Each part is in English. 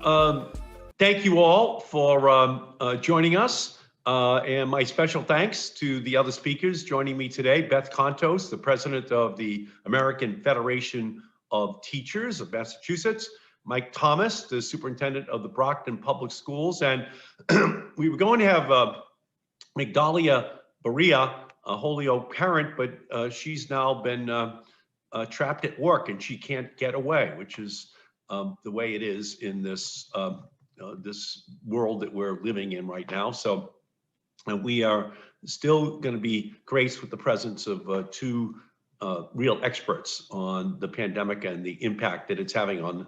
Thank you all for joining us. And my special thanks to the other speakers joining me today. Beth Kontos, the president of the American Federation of Teachers of Massachusetts. Mike Thomas, the superintendent of the Brockton Public Schools. And we were going to have Migdalia Berea, a Holyoke parent, but she's now been trapped at work and she can't get away, which is the way it is in this this world that we're living in right now. So we are still going to be graced with the presence of two real experts on the pandemic and the impact that it's having on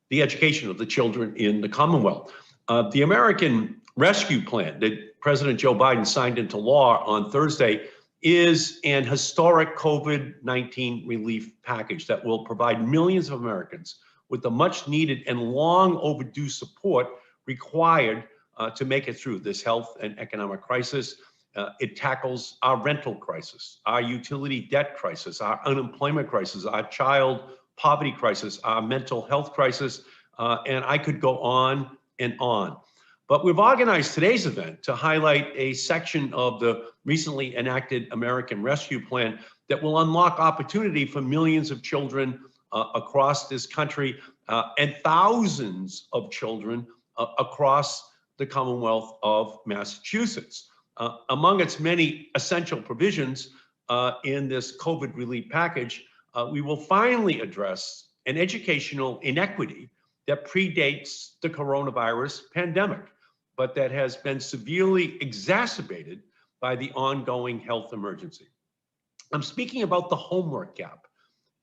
the education of the children in the Commonwealth. The American Rescue Plan that President Joe Biden signed into law on Thursday is an historic COVID-19 relief package that will provide millions of Americans with the much needed and long overdue support required to make it through this health and economic crisis. It tackles our rental crisis, our utility debt crisis, our unemployment crisis, our child poverty crisis, our mental health crisis, and I could go on and on. But we've organized today's event to highlight a section of the recently enacted American Rescue Plan that will unlock opportunity for millions of children across this country and thousands of children across the Commonwealth of Massachusetts. Among its many essential provisions in this COVID relief package, we will finally address an educational inequity that predates the coronavirus pandemic, but that has been severely exacerbated by the ongoing health emergency. I'm speaking about the homework gap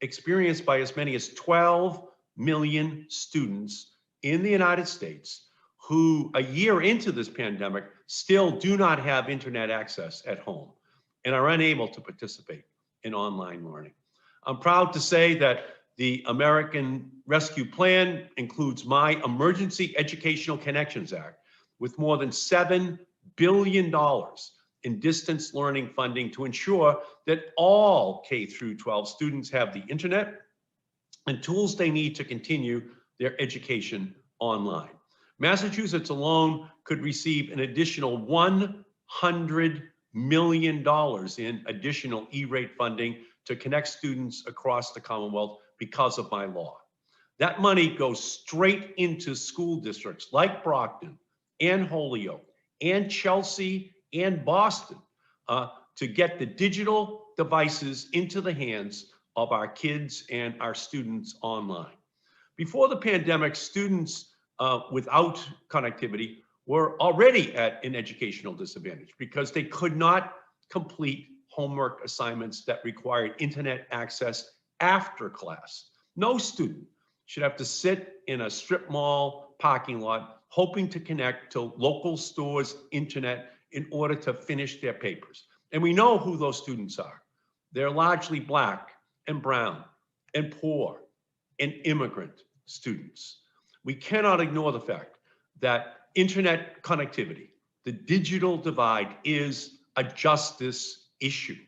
experienced by as many as 12 million students in the United States who, a year into this pandemic, still do not have internet access at home and are unable to participate in online learning. I'm proud to say that the American Rescue Plan includes my Emergency Educational Connections Act with more than $7 billion in distance learning funding to ensure that all K through 12 students have the internet and tools they need to continue their education online. Massachusetts alone could receive an additional $100 million in additional E-rate funding to connect students across the Commonwealth because of my law. That money goes straight into school districts like Brockton and Holyoke and Chelsea and Boston to get the digital devices into the hands of our kids and our students online. Before the pandemic, students without connectivity were already at an educational disadvantage because they could not complete homework assignments that required internet access after class. No student should have to sit in a strip mall parking lot hoping to connect to local stores' internet in order to finish their papers. And we know who those students are. They're largely Black and brown and poor and immigrant students. We cannot ignore the fact that internet connectivity, the digital divide, is a justice issue.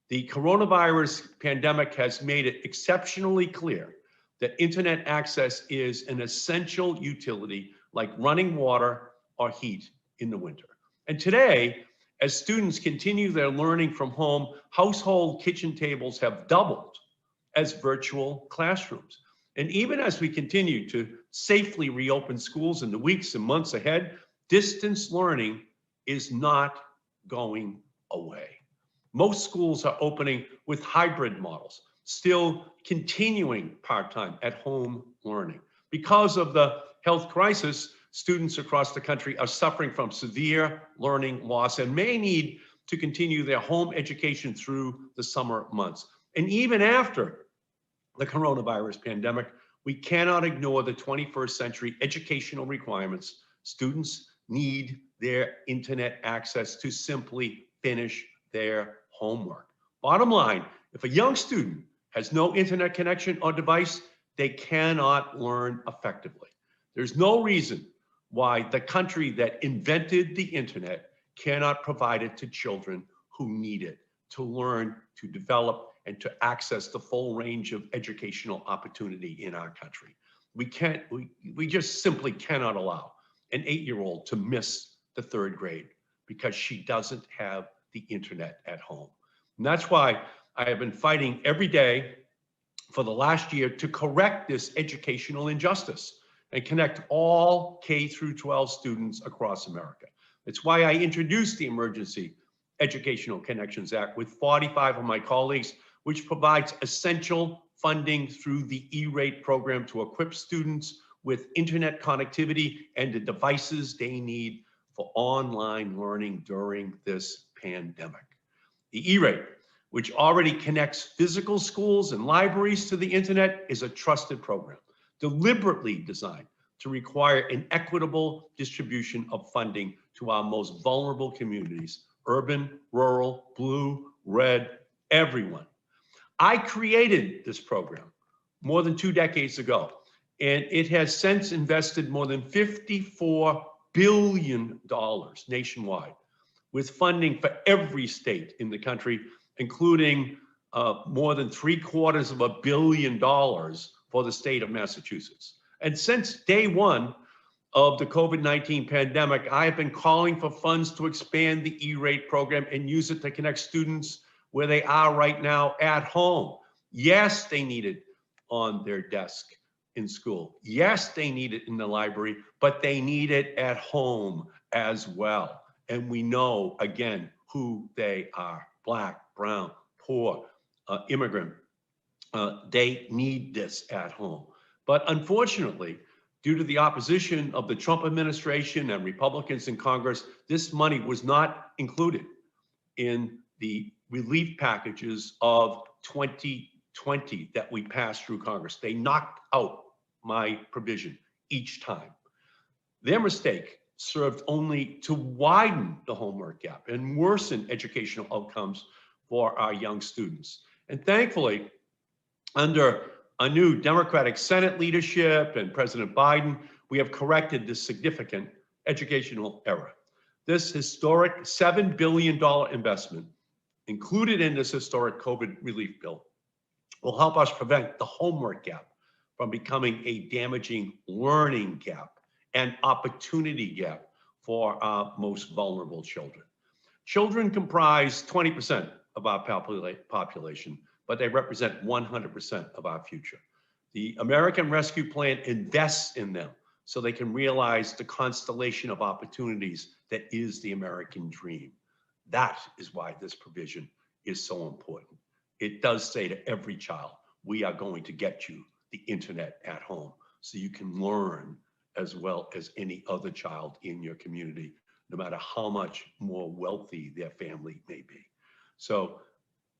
The coronavirus pandemic has made it exceptionally clear that internet access is an essential utility like running water or heat in the winter. And today, as students continue their learning from home, household kitchen tables have doubled as virtual classrooms. And even as we continue to safely reopen schools in the weeks and months ahead, distance learning is not going away. Most schools are opening with hybrid models, still continuing part-time at home learning. Because of the health crisis, students across the country are suffering from severe learning loss and may need to continue their home education through the summer months. And even after the coronavirus pandemic, we cannot ignore the 21st century educational requirements. Students need their internet access to simply finish their homework. Bottom line, if a young student has no internet connection or device, they cannot learn effectively. There's no reason why the country that invented the internet cannot provide it to children who need it to learn, to develop, and to access the full range of educational opportunity in our country. we just simply cannot allow an 8-year-old to miss the 3rd grade because she doesn't have the internet at home. And that's why I have been fighting every day for the last year to correct this educational injustice and connect all K through 12 students across America. It's why I introduced the Emergency Educational Connections Act with 45 of my colleagues, which provides essential funding through the E-rate program to equip students with internet connectivity and the devices they need for online learning during this pandemic. The E-rate, which already connects physical schools and libraries to the internet, is a trusted program, deliberately designed to require an equitable distribution of funding to our most vulnerable communities, urban, rural, blue, red, everyone. I created this program more than 2 decades ago, and it has since invested more than $54 billion nationwide, with funding for every state in the country, including more than $750 million for the state of Massachusetts. And since day one of the COVID-19 pandemic, I have been calling for funds to expand the E-rate program and use it to connect students where they are right now at home. Yes, they need it on their desk in school. Yes, they need it in the library, but they need it at home as well. And we know, again, who they are: Black, brown, poor, immigrant. They need this at home. But unfortunately, due to the opposition of the Trump administration and Republicans in Congress, this money was not included in the relief packages of 2020 that we passed through Congress. They knocked out my provision each time. Their mistake served only to widen the homework gap and worsen educational outcomes for our young students. And thankfully, under a new Democratic Senate leadership and President Biden, we have corrected this significant educational error. This historic $7 billion investment included in this historic COVID relief bill will help us prevent the homework gap from becoming a damaging learning gap and opportunity gap for our most vulnerable children. Children comprise 20% of our population, but they represent 100% of our future. The American Rescue Plan invests in them so they can realize the constellation of opportunities that is the American dream. That is why this provision is so important. It does say to every child, we are going to get you the internet at home so you can learn as well as any other child in your community, no matter how much more wealthy their family may be. So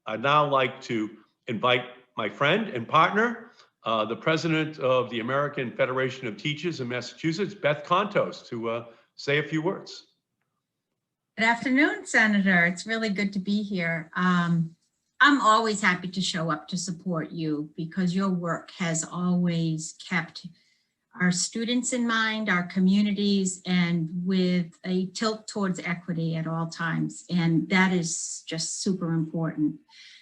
I'd now like to invite my friend and partner, the president of the American Federation of Teachers in Massachusetts, Beth Kontos, to say a few words. Good afternoon, Senator. It's really good to be here. I'm always happy to show up to support you because your work has always kept our students in mind, our communities, and with a tilt towards equity at all times. And that is just super important.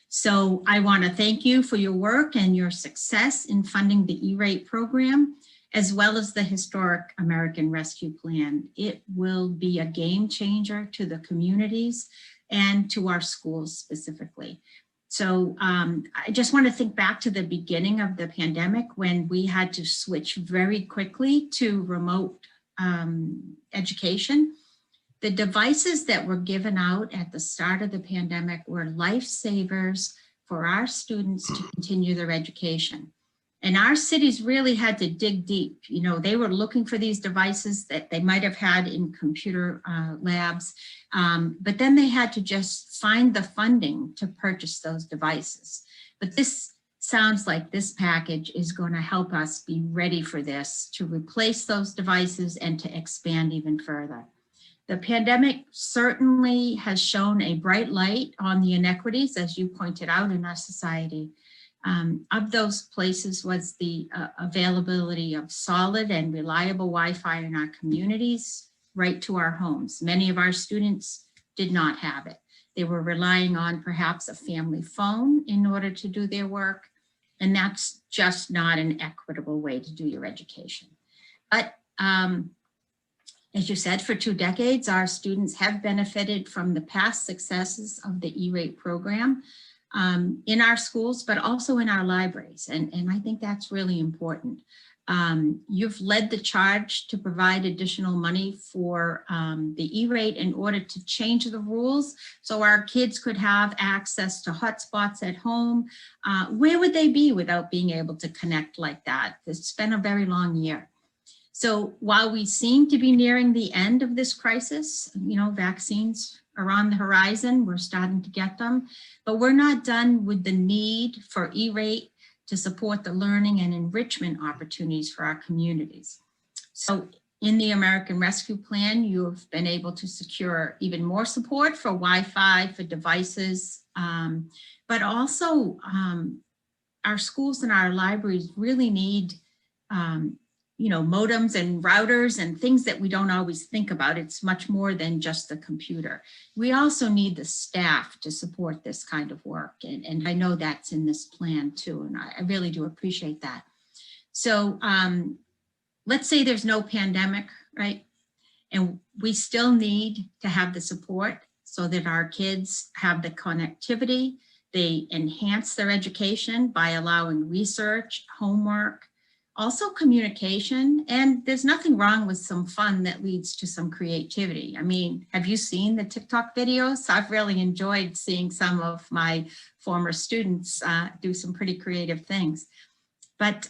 So I want to thank you for your work and your success in funding the E-rate program, as well as the historic American Rescue Plan. It will be a game changer to the communities and to our schools specifically. So I just want to think back to the beginning of the pandemic when we had to switch very quickly to remote education. The devices that were given out at the start of the pandemic were lifesavers for our students to continue their education. And our cities really had to dig deep. You know, they were looking for these devices that they might have had in computer labs, but then they had to just find the funding to purchase those devices. But this sounds like this package is going to help us be ready for this, to replace those devices and to expand even further. The pandemic certainly has shone a bright light on the inequities, as you pointed out, in our society. Of those places was the availability of solid and reliable Wi-Fi in our communities, right to our homes. Many of our students did not have it. They were relying on perhaps a family phone in order to do their work. And that's just not an equitable way to do your education. But as you said, for 2 decades, our students have benefited from the past successes of the E-rate program in our schools, but also in our libraries. And I think that's really important. You've led the charge to provide additional money for the E-rate in order to change the rules so our kids could have access to hotspots at home. Where would they be without being able to connect like that? It's been a very long year. So while we seem to be nearing the end of this crisis, you know, vaccines are on the horizon, we're starting to get them, but we're not done with the need for E-rate to support the learning and enrichment opportunities for our communities. So in the American Rescue Plan, you have been able to secure even more support for Wi-Fi, for devices, but also our schools and our libraries really need you know, modems and routers and things that we don't always think about. It's much more than just the computer. We also need the staff to support this kind of work. And I know that's in this plan too. And I really do appreciate that. So let's say there's no pandemic, right? And we still need to have the support so that our kids have the connectivity. They enhance their education by allowing research, homework, also communication, and there's nothing wrong with some fun that leads to some creativity. I mean, have you seen the TikTok videos? I've really enjoyed seeing some of my former students do some pretty creative things. But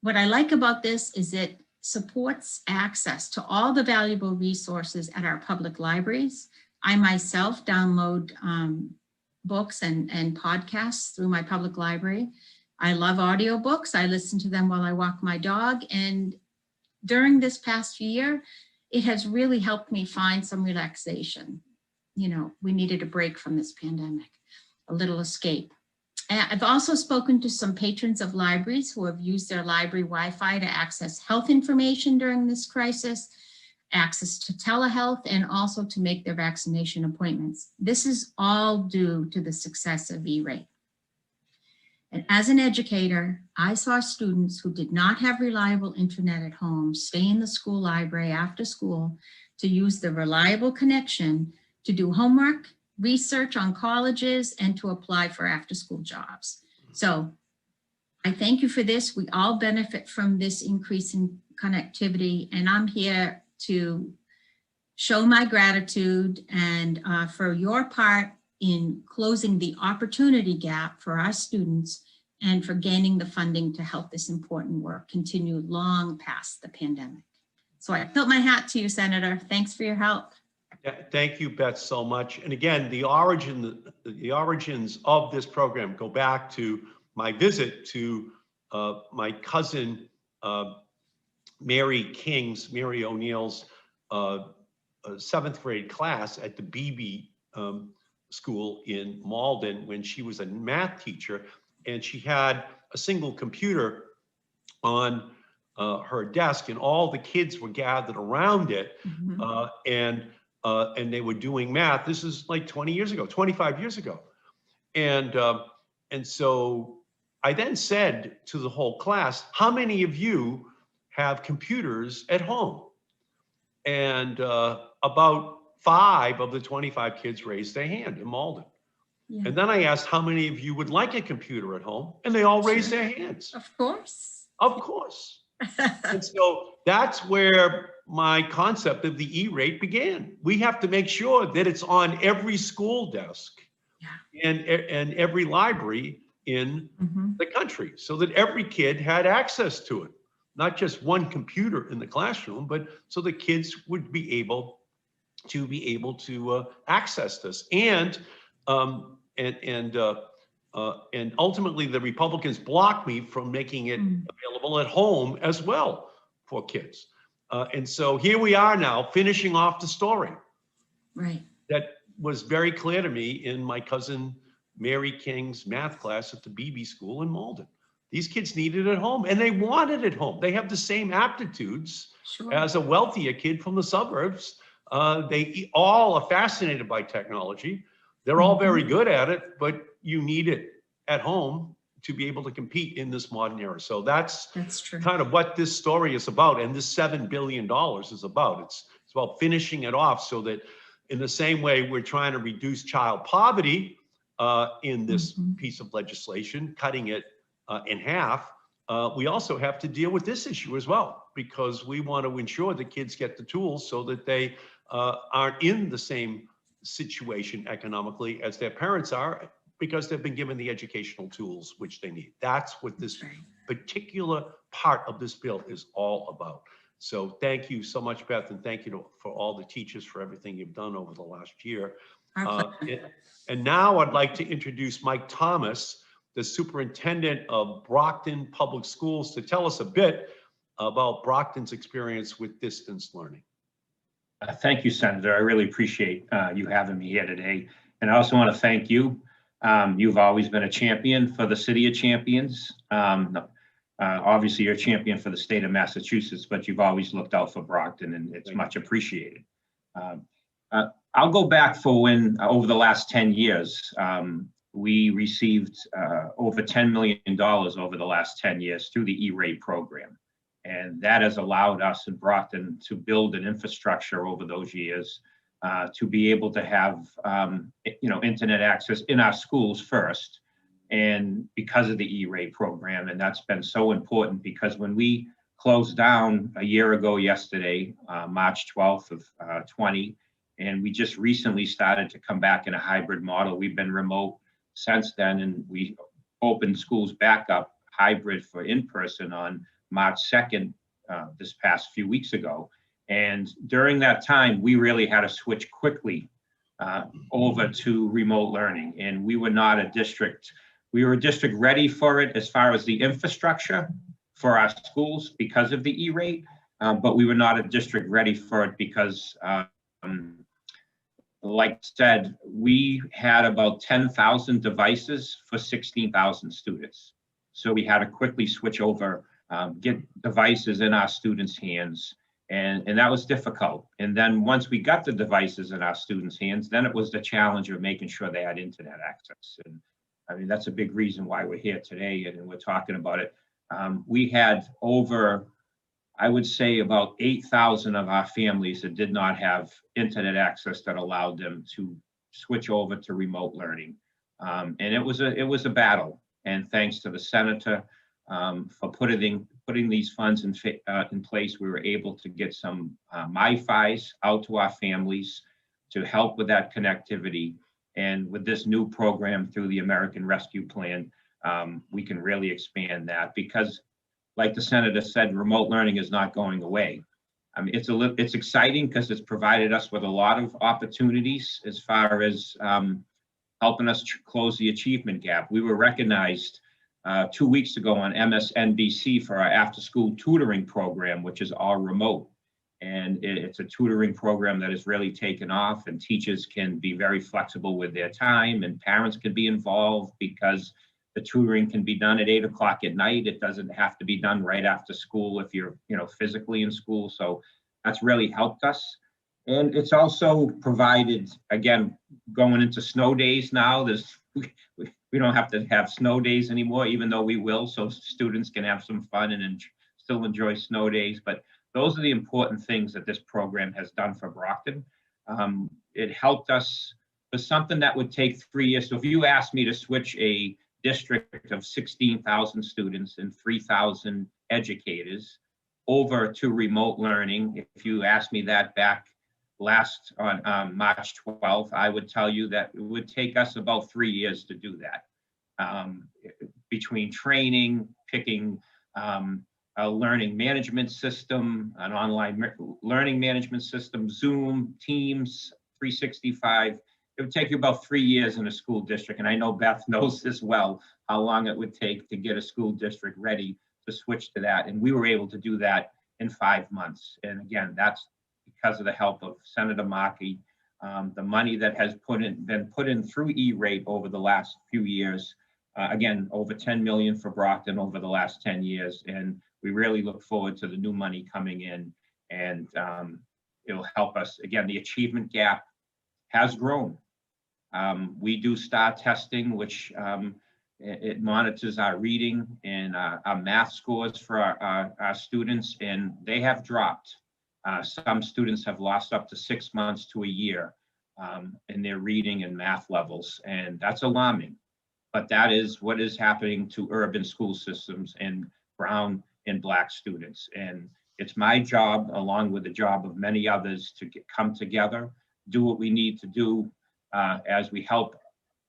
what I like about this is it supports access to all the valuable resources at our public libraries. I myself download books and podcasts through my public library. I love audiobooks. I listen to them while I walk my dog. And during this past year, it has really helped me find some relaxation. You know, we needed a break from this pandemic, a little escape. And I've also spoken to some patrons of libraries who have used their library Wi-Fi to access health information during this crisis, access to telehealth, and also to make their vaccination appointments. This is all due to the success of E-rate. And as an educator, I saw students who did not have reliable internet at home stay in the school library after school to use the reliable connection to do homework, research on colleges, and to apply for after-school jobs. So I thank you for this. We all benefit from this increase in connectivity, and I'm here to show my gratitude and for your part in closing the opportunity gap for our students and for gaining the funding to help this important work continue long past the pandemic. So I tilt my hat to you, Senator. Thanks for your help. Thank you, Beth, so much. And again, the origins of this program go back to my visit to my cousin, Mary O'Neill's 7th grade class at the BB school in Malden when she was a math teacher, and she had a single computer on her desk, and all the kids were gathered around it, and they were doing math. This is like 20 years ago, 25 years ago. And so I then said to the whole class, how many of you have computers at home? And about 5 of the 25 kids raised their hand in Malden. Yeah. And then I asked how many of you would like a computer at home, and they all raised their hands. Of course. Of course. And so that's where my concept of the E-rate began. We have to make sure that it's on every school desk and every library in the country so that every kid had access to it. Not just one computer in the classroom, but so the kids would be able to access this. And ultimately, the Republicans blocked me from making it available at home as well for kids. And so here we are now, finishing off the story. Right. That was very clear to me in my cousin Mary King's math class at the BB school in Malden. These kids need it at home, and they want it at home. They have the same aptitudes as a wealthier kid from the suburbs. They all are fascinated by technology. They're all very good at it, but you need it at home to be able to compete in this modern era. So that's true. kind of what this story is about. And this $7 billion is about. It's about finishing it off so that in the same way we're trying to reduce child poverty in this piece of legislation, cutting it in half, we also have to deal with this issue as well, because we want to ensure that kids get the tools so that they aren't in the same situation economically as their parents are, because they've been given the educational tools which they need. That's what this particular part of this bill is all about. So thank you so much, Beth, and thank you for all the teachers for everything you've done over the last year. And now I'd like to introduce Mike Thomas, the superintendent of Brockton Public Schools, to tell us a bit about Brockton's experience with distance learning. Thank you, Senator. I really appreciate you having me here today. And I also want to thank you. You've always been a champion for the City of Champions. Obviously, you're a champion for the state of Massachusetts, but you've always looked out for Brockton, and it's much appreciated. I'll go back for when, over the last 10 years, we received over $10 million over the last 10 years through the E-rate program. And that has allowed us in Brockton to build an infrastructure over those years to be able to have, internet access in our schools first. And because of the E-rate program, and that's been so important, because when we closed down a year ago yesterday, March 12th of 20, and we just recently started to come back in a hybrid model. We've been remote since then, and we opened schools back up hybrid for in-person on March 2nd, this past few weeks ago. And during that time, we really had to switch quickly over to remote learning. And we were not a district. We were a district ready for it as far as the infrastructure for our schools because of the E-rate, but we were not a district ready for it because, like I said, we had about 10,000 devices for 16,000 students. So we had to quickly switch over, get devices in our students' hands, and that was difficult. And then once we got the devices in our students' hands, then it was the challenge of making sure they had internet access. And I mean, that's a big reason why we're here today and we're talking about it. We had over, I would say, about 8,000 of our families that did not have internet access that allowed them to switch over to remote learning. And it was a battle. And thanks to the senator for putting these funds in place, we were able to get some MiFis out to our families to help with that connectivity. And with this new program through the American Rescue Plan, we can really expand that, because like the senator said, remote learning is not going away. I mean, it's exciting because it's provided us with a lot of opportunities as far as helping us close the achievement gap. We were recognized 2 weeks ago on MSNBC for our after-school tutoring program, which is all remote. And it's a tutoring program that has really taken off, and teachers can be very flexible with their time, and parents can be involved because the tutoring can be done at 8 o'clock at night. It doesn't have to be done right after school if you're, physically in school. So that's really helped us. And it's also provided, again, going into snow days now, we don't have to have snow days anymore, even though we will, so students can have some fun and still enjoy snow days. But those are the important things that this program has done for Brockton. It helped us with something that would take 3 years. So if you asked me to switch a district of 16,000 students and 3,000 educators over to remote learning, if you asked me that back last on March 12th, I would tell you that it would take us about 3 years to do that. Between training, picking a learning management system, an online learning management system, Zoom, Teams, 365. It would take you about 3 years in a school district. And I know Beth knows this well, how long it would take to get a school district ready to switch to that. And we were able to do that in 5 months. And again, that's because of the help of Senator Markey, the money that has been put in through E-rate over the last few years. Again, over 10 million for Brockton over the last 10 years. And we really look forward to the new money coming in, and it'll help us. Again, the achievement gap has grown. We do STAR testing, which It monitors our reading and our math scores for our students, and they have dropped. Some students have lost up to 6 months to a year in their reading and math levels, and that's alarming. But that is what is happening to urban school systems and brown and Black students. And it's my job, along with the job of many others, to come together, do what we need to do as we help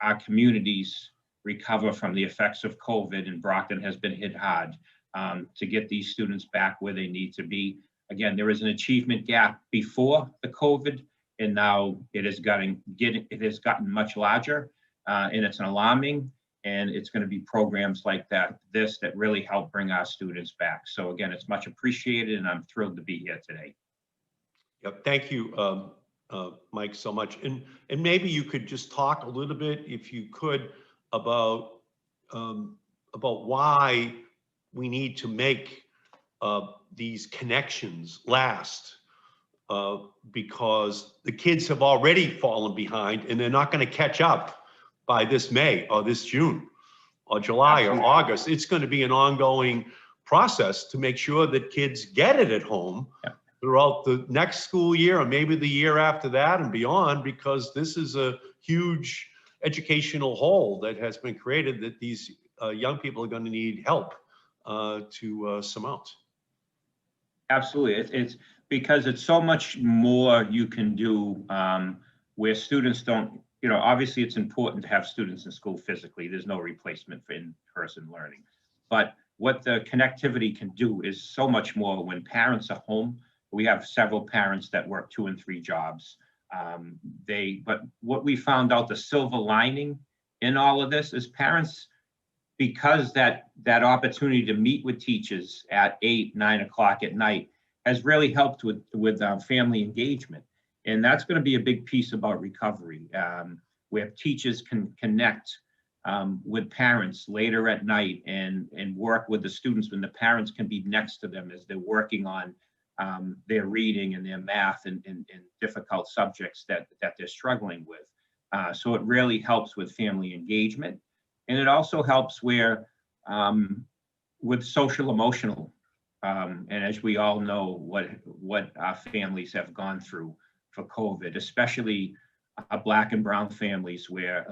our communities recover from the effects of COVID, and Brockton has been hit hard, to get these students back where they need to be. Again, there is an achievement gap before the COVID, and now it has gotten much larger, and it's alarming. And it's going to be programs like that really help bring our students back. So again, it's much appreciated, and I'm thrilled to be here today. Yep, thank you, Mike, so much. And maybe you could just talk a little bit, if you could, about why we need to make these connections last, because the kids have already fallen behind, and they're not going to catch up by this May or this June or July or August. It's going to be an ongoing process to make sure that kids get it at home throughout the next school year, or maybe the year after that and beyond, because this is a huge educational hole that has been created that these young people are going to need help to surmount. Absolutely. It's because it's so much more you can do where students don't, obviously it's important to have students in school physically. There's no replacement for in-person learning. But what the connectivity can do is so much more when parents are home. We have several parents that work 2 and 3 jobs. But what we found out, the silver lining in all of this is parents, because that opportunity to meet with teachers at 8, 9 o'clock at night has really helped with family engagement. And that's going to be a big piece about recovery, where teachers can connect with parents later at night and work with the students when the parents can be next to them as they're working on their reading and their math and difficult subjects that they're struggling with. So it really helps with family engagement. And it also helps with social emotional. And as we all know, what our families have gone through for COVID, especially Black and brown families where,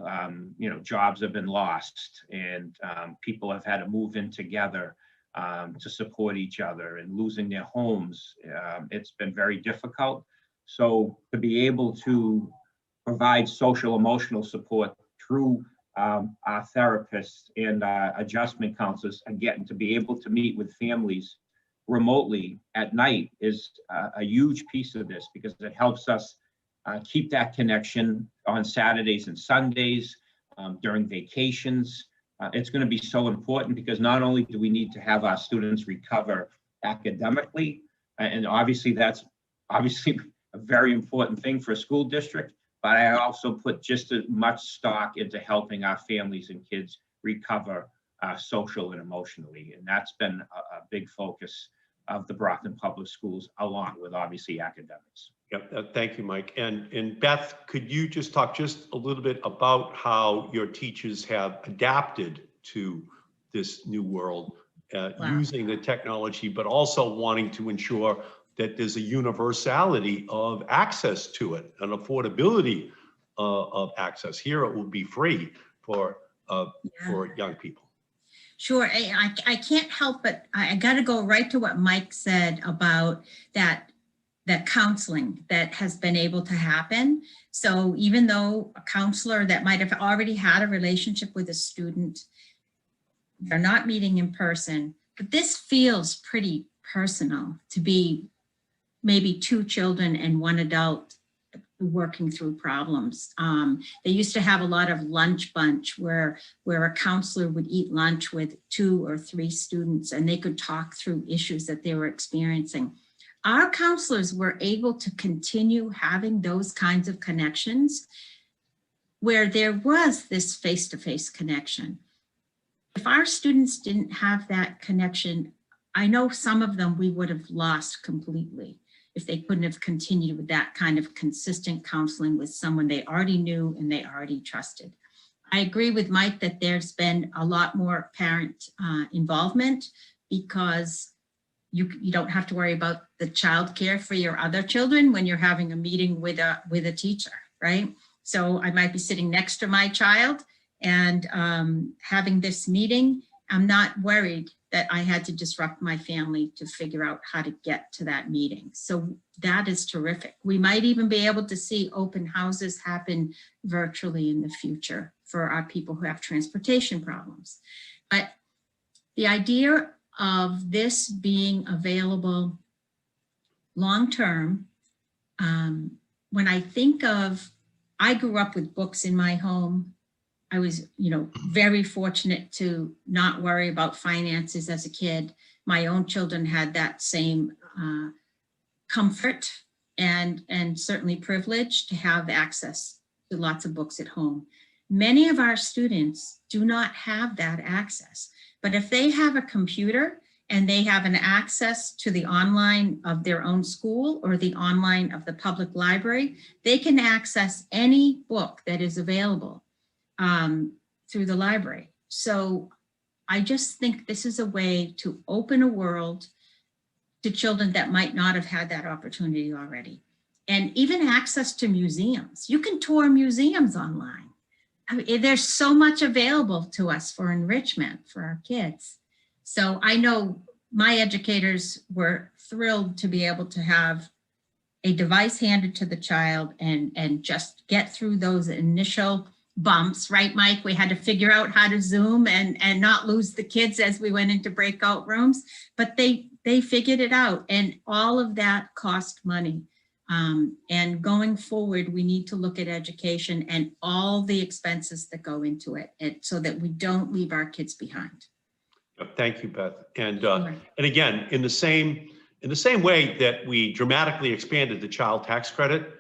jobs have been lost and people have had to move in together to support each other, and losing their homes. It's been very difficult. So to be able to provide social emotional support through our therapists and adjustment counselors, again, to be able to meet with families remotely at night is a huge piece of this, because it helps us keep that connection on Saturdays and Sundays, during vacations. It's going to be so important, because not only do we need to have our students recover academically, and obviously that's obviously a very important thing for a school district, but I also put just as much stock into helping our families and kids recover social and emotionally. And that's been a big focus of the Brockton Public Schools, along with obviously academics. Yep, thank you, Mike. And Beth, could you just talk just a little bit about how your teachers have adapted to this new world, using the technology, but also wanting to ensure that there's a universality of access to it, an affordability of access. Here it will be free for young people. Sure, I can't help but I got to go right to what Mike said about that counseling that has been able to happen. So even though a counselor that might have already had a relationship with a student, they're not meeting in person, but this feels pretty personal to be maybe 2 children and 1 adult working through problems. They used to have a lot of lunch bunch where a counselor would eat lunch with 2 or 3 students, and they could talk through issues that they were experiencing. Our counselors were able to continue having those kinds of connections where there was this face-to-face connection. If our students didn't have that connection, I know some of them we would have lost completely if they couldn't have continued with that kind of consistent counseling with someone they already knew and they already trusted. I agree with Mike that there's been a lot more parent involvement, because you don't have to worry about the childcare for your other children when you're having a meeting with a teacher, right? So I might be sitting next to my child and having this meeting. I'm not worried that I had to disrupt my family to figure out how to get to that meeting. So that is terrific. We might even be able to see open houses happen virtually in the future for our people who have transportation problems. But the idea of this being available long-term, when I think of, I grew up with books in my home. I was, very fortunate to not worry about finances as a kid. My own children had that same comfort and certainly privilege to have access to lots of books at home. Many of our students do not have that access, but if they have a computer and they have an access to the online of their own school or the online of the public library, they can access any book that is available through the library. So I just think this is a way to open a world to children that might not have had that opportunity already. And even access to museums. You can tour museums online. I mean, there's so much available to us for enrichment for our kids. So I know my educators were thrilled to be able to have a device handed to the child and just get through those initial bumps, right, Mike? We had to figure out how to Zoom and not lose the kids as we went into breakout rooms, but they figured it out, and all of that cost money. And going forward, we need to look at education and all the expenses that go into it, so that we don't leave our kids behind. Thank you, Beth. And Sure. and again, in the same way that we dramatically expanded the child tax credit,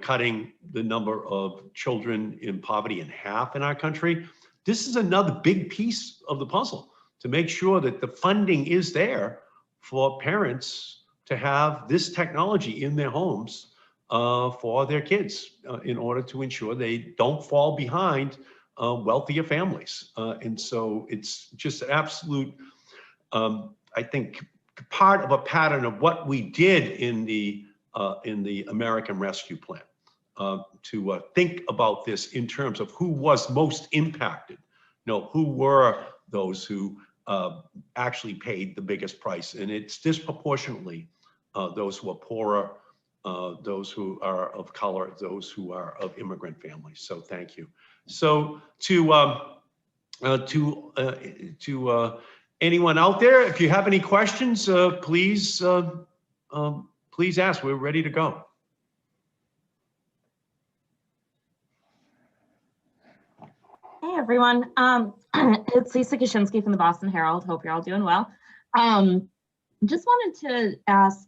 cutting the number of children in poverty in half in our country, this is another big piece of the puzzle to make sure that the funding is there for parents to have this technology in their homes for their kids in order to ensure they don't fall behind wealthier families. And so it's just an absolute, I think, part of a pattern of what we did in the American Rescue Plan, to think about this in terms of who was most impacted. Who were those who actually paid the biggest price, and it's disproportionately those who are poorer, those who are of color, those who are of immigrant families. So thank you. So to anyone out there, if you have any questions, please ask. We're ready to go. Hey everyone, it's Lisa Kashinsky from the Boston Herald. Hope you're all doing well. Just wanted to ask,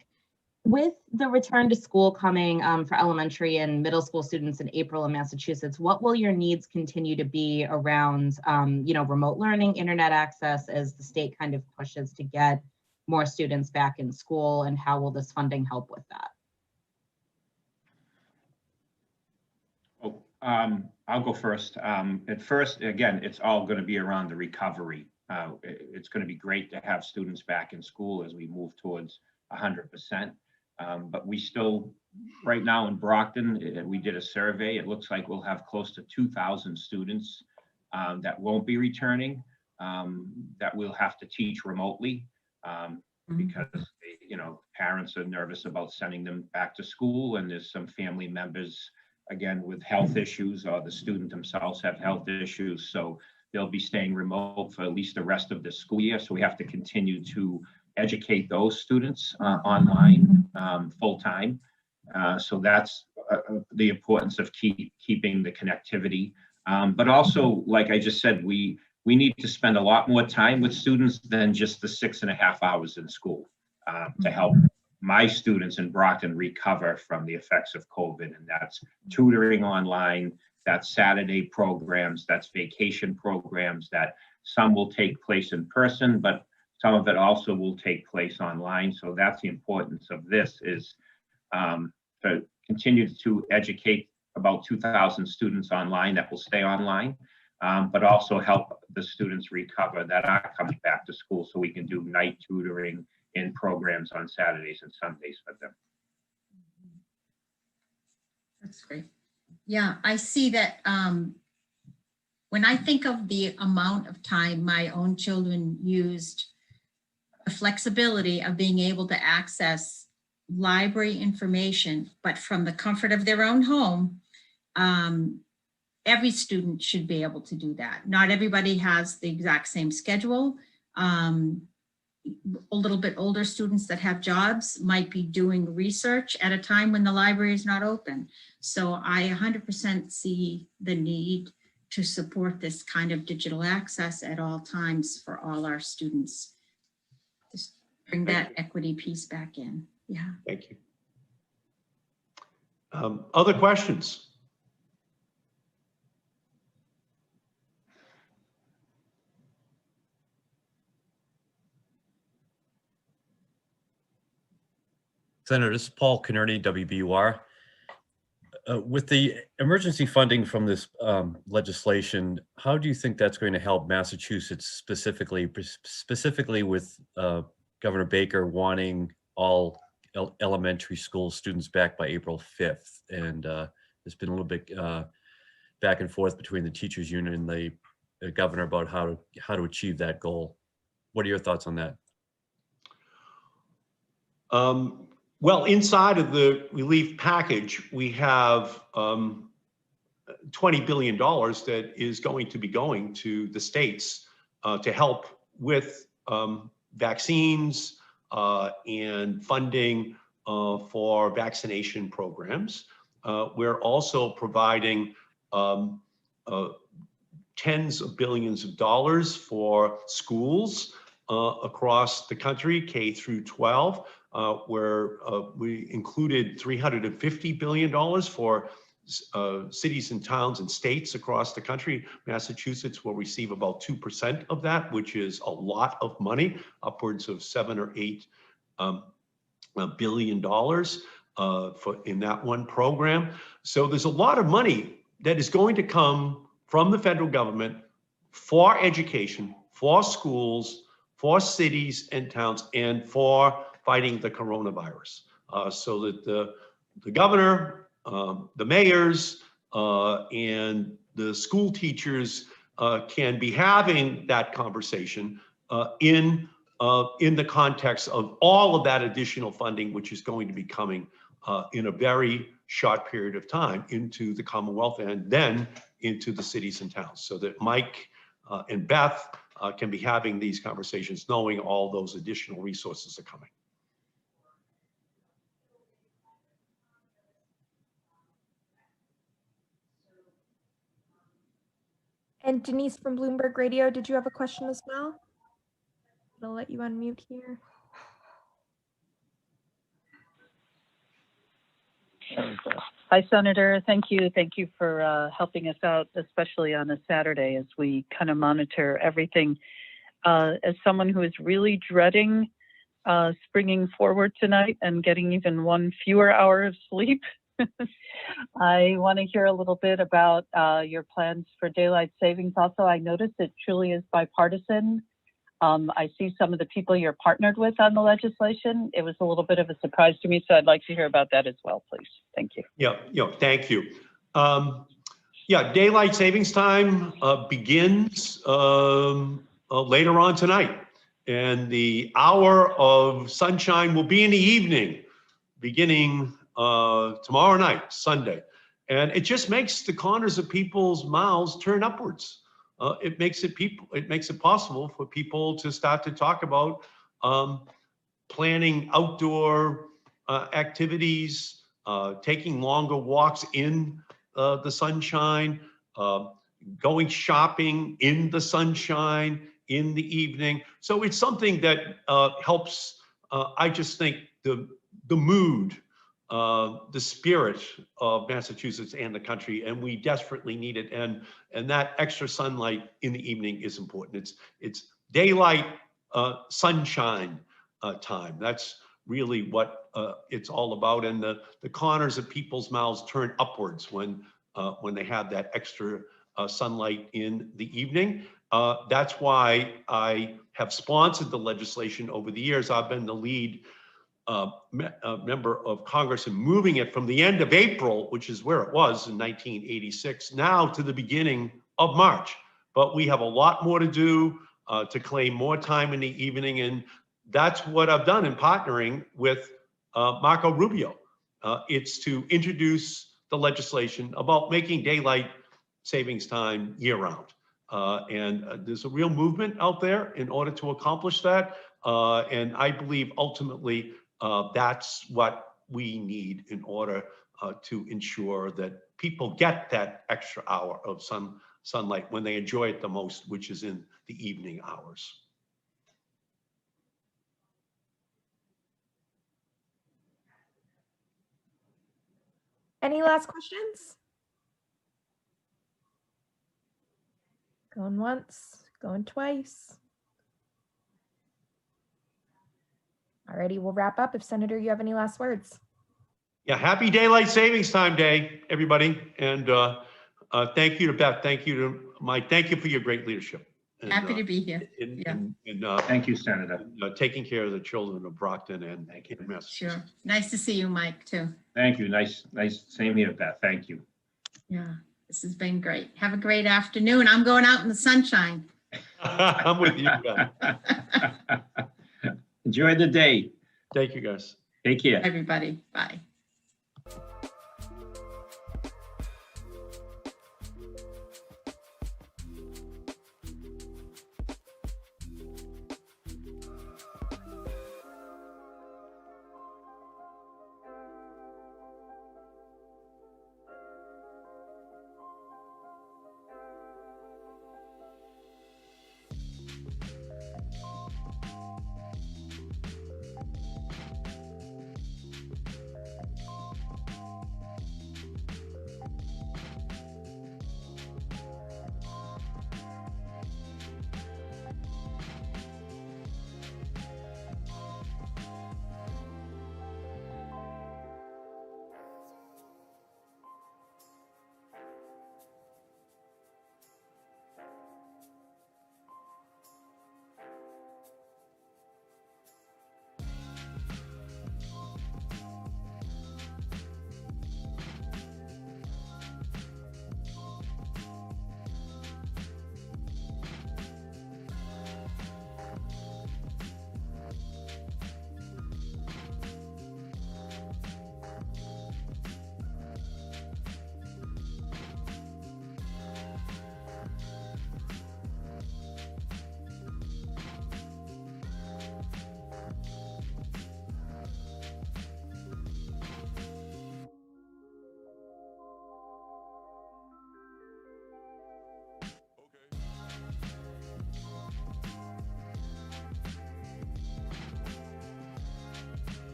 with the return to school coming for elementary and middle school students in April in Massachusetts, what will your needs continue to be around, remote learning, internet access, as the state kind of pushes to get more students back in school, and how will this funding help with that? I'll go first. At first, again, it's all going to be around the recovery. It's going to be great to have students back in school as we move towards 100%. But we still, right now in Brockton, we did a survey. It looks like we'll have close to 2,000 students that won't be returning, that we'll have to teach remotely because parents are nervous about sending them back to school, and there's some family members, again, with health issues, or the student themselves have health issues. So they'll be staying remote for at least the rest of the school year. So we have to continue to educate those students online full time. So that's the importance of keeping the connectivity. But also, like I just said, we need to spend a lot more time with students than just the 6.5 hours in school to help my students in Brockton recover from the effects of COVID. And that's tutoring online, that's Saturday programs, that's vacation programs, that some will take place in person, but some of it also will take place online. So that's the importance of this, is to continue to educate about 2,000 students online that will stay online, but also help the students recover that are coming back to school so we can do night tutoring in programs on Saturdays and Sundays for them. That's great. Yeah, I see that when I think of the amount of time my own children used, the flexibility of being able to access library information, but from the comfort of their own home, every student should be able to do that. Not everybody has the exact same schedule. A little bit older students that have jobs might be doing research at a time when the library is not open. So I 100% see the need to support this kind of digital access at all times for all our students. Just bring that equity piece back in. Yeah. Thank you. Other questions? Senator, this is Paul Cannerty, WBUR. With the emergency funding from this legislation, how do you think that's going to help Massachusetts specifically with Governor Baker wanting all elementary school students back by April 5th? And there's been a little bit back and forth between the teachers union and the governor about how to achieve that goal. What are your thoughts on that? Well, inside of the relief package, we have $20 billion that is going to be going to the states to help with vaccines and funding for vaccination programs. We're also providing tens of billions of dollars for schools across the country, K through 12. Where we included $350 billion for cities and towns and states across the country. Massachusetts will receive about 2% of that, which is a lot of money, upwards of $7 or $8 billion in that one program. So there's a lot of money that is going to come from the federal government for education, for schools, for cities and towns, and for fighting the coronavirus, so that the governor, the mayors, and the school teachers can be having that conversation in the context of all of that additional funding, which is going to be coming in a very short period of time into the Commonwealth and then into the cities and towns, so that Mike and Beth can be having these conversations knowing all those additional resources are coming. And Denise from Bloomberg Radio, did you have a question as well? I'll let you unmute here. Hi, Senator. Thank you. Thank you for helping us out, especially on a Saturday as we kind of monitor everything. As someone who is really dreading springing forward tonight and getting even one fewer hour of sleep, I want to hear a little bit about your plans for daylight savings. Also, I noticed it truly is bipartisan. I see some of the people you're partnered with on the legislation. It was a little bit of a surprise to me, so I'd like to hear about that as well, please. Thank you. Yeah, thank you. Yeah, daylight savings time begins later on tonight, and the hour of sunshine will be in the evening, beginning tomorrow night, Sunday. And it just makes the corners of people's mouths turn upwards. It makes it possible for people to start to talk about planning outdoor activities, taking longer walks in the sunshine, going shopping in the sunshine in the evening. So it's something that helps, I just think, the mood, the spirit of Massachusetts and the country, and we desperately need it. And that extra sunlight in the evening is important. It's daylight sunshine time. That's really what it's all about. And the corners of people's mouths turn upwards when when they have that extra sunlight in the evening. That's why I have sponsored the legislation over the years. I've been the lead member of Congress in moving it from the end of April, which is where it was in 1986, now to the beginning of March. But we have a lot more to do to claim more time in the evening. And that's what I've done in partnering with Marco Rubio. It's to introduce the legislation about making daylight savings time year-round. And there's a real movement out there in order to accomplish that. And I believe ultimately that's what we need in order to ensure that people get that extra hour of sunlight when they enjoy it the most, which is in the evening hours. Any last questions? Going once, going twice. Alrighty, we'll wrap up. If Senator, you have any last words? Yeah, happy Daylight Savings Time Day, everybody. And thank you to Beth. Thank you to Mike. Thank you for your great leadership. And, Happy to be here. Thank you, Senator. Taking care of the children of Brockton and Massachusetts. Sure. Nice to see you, Mike, too. Thank you. Nice. Same here, Beth. Thank you. Yeah, this has been great. Have a great afternoon. I'm going out in the sunshine. I'm with you, Beth. Enjoy the day. Thank you, guys. Take care. Everybody, bye.